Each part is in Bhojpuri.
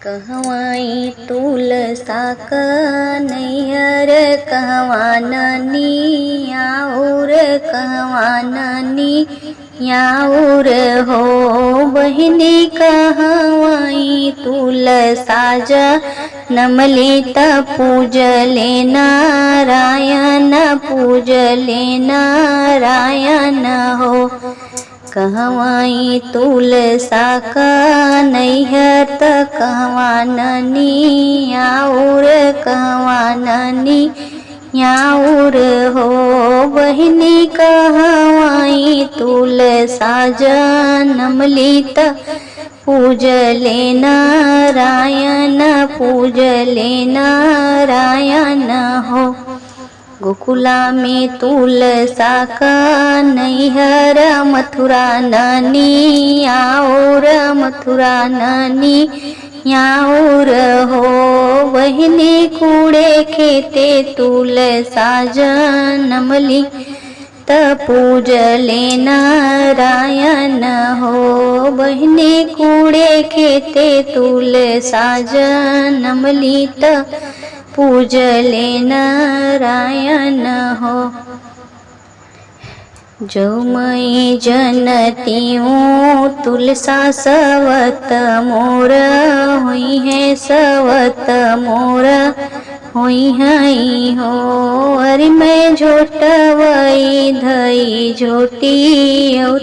कहवाई तुलसा नैहर कहवा ननी याऊर कहवा ननी याऊर हो बहिनी कहवाई तुलसा नमलित पूजले नारायण पूजले नारायण हो कहवाई तुलसा नैहर कहवा ननी याऊर कहवा ननी याऊर हो बहिनी कहवाई तुलसा नमलित पूजले नारायण पूजले नारायण हो गोकुला में तुलसा नैहर मथुरा ननी याऊर मथुरा ननी याऊर हो बहिनी कूड़े खेते तुलसा नमली पूजले नारायण हो बहिनी कूड़े खेते तुलसा नमली पूजले नारायण हो जो मैं जनती हूँ तुलसा सवत मोर हुई है सवत मोर हुई है हो अरे मैं झोटवई धई झोटी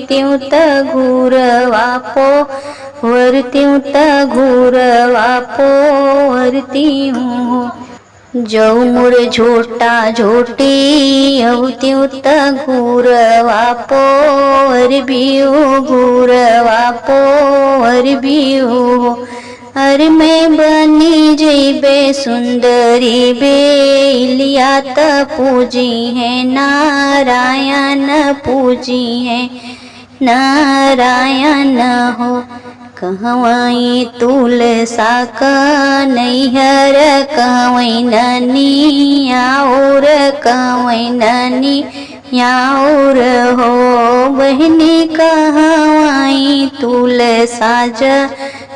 त्यों त घूर वापो वरत्यों त घूर वापो वरती हूँ जो मुर झोटा झोटी त्यों त घूर वापो अरबियो घूर वापो अरबियो अरे मैं बनी जैबे सुंदरी बेलिया त पूजी है नारायण पूजी है नारायण हो कहवाई तुलसा नैहर कहवई ननी याऊर कहवई ननी याऊर हो बहिनी कहवाई तुलसा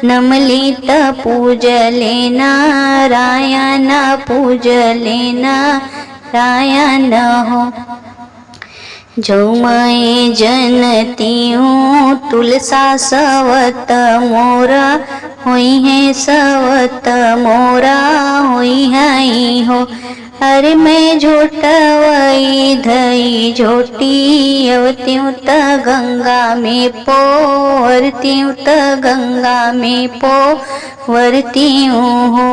नमलित पूजले नारायण पूजले नारायण हो जो मैं जनती हूँ तुलसा सवत मोरा हुई है सवत मोरा हुई है हो अरे मैं झोटवई धई झोटी त्यों त गंगा में पो वरत्यों त गंगा में पो वरती हो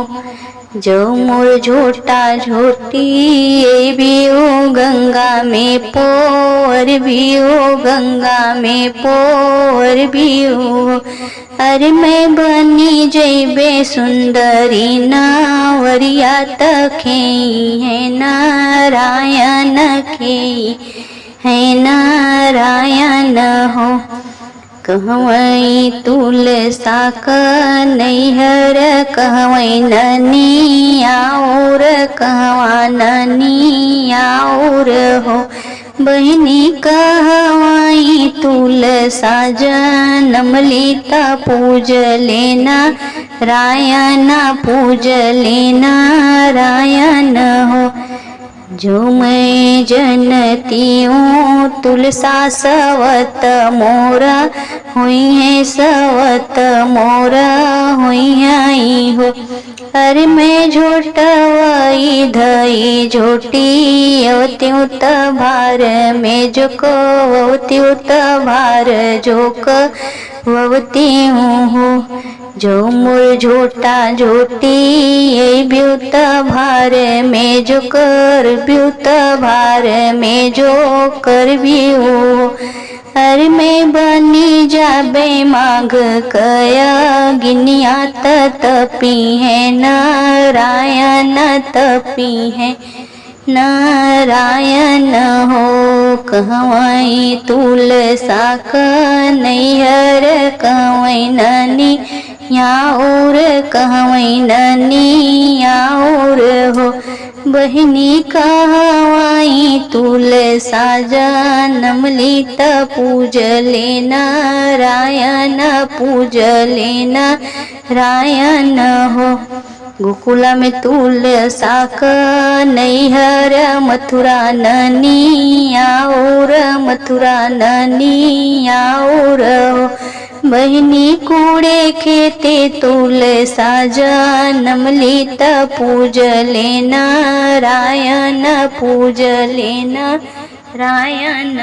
जो मोर झोटा झोटी बियो गंगा में पोर बियो गंगा में पोर बियो अरे मैं बनी जैबे सुंदरी नावरिया तखे है नारायण खेई है नारायण हो कहवई तुलसा नैहर कहवई ननी याऊर कहवा ननी याऊर हो बहिनी कहवाई तुलसा नमलिता पूजले नारायण पूजले नारायण हो जो मैं जनती हूँ तुलसा सवत मोरा हुई है सवत मोरा हुई है हो अरे मैं झोटवई धई झोटी त्यों त भार में जोको त्यों त भार जोक ववती हूँ जो मुर झोटा झोटी ब्यूत भार में जो कर ब्यूत भार में जो कर भी हो अरे मैं बनी जाबे माघ कया गिनिया तपी है नारायण तपी है नारायण हो कहवाई तुलसा नैहर कहवई ननी याऊर कहवई ननी याऊर हो बहिनी कहवाई तुलसा जन्म लीत पूजले नारायण पूजले नारायण हो। गोकुला में तुलसा नैहर मथुरा ननिया और मथुरा ननिया और हो। बहिनी कूड़े खेते तुलसा जन्म लीत पूजले नारायण पूजले नारायण।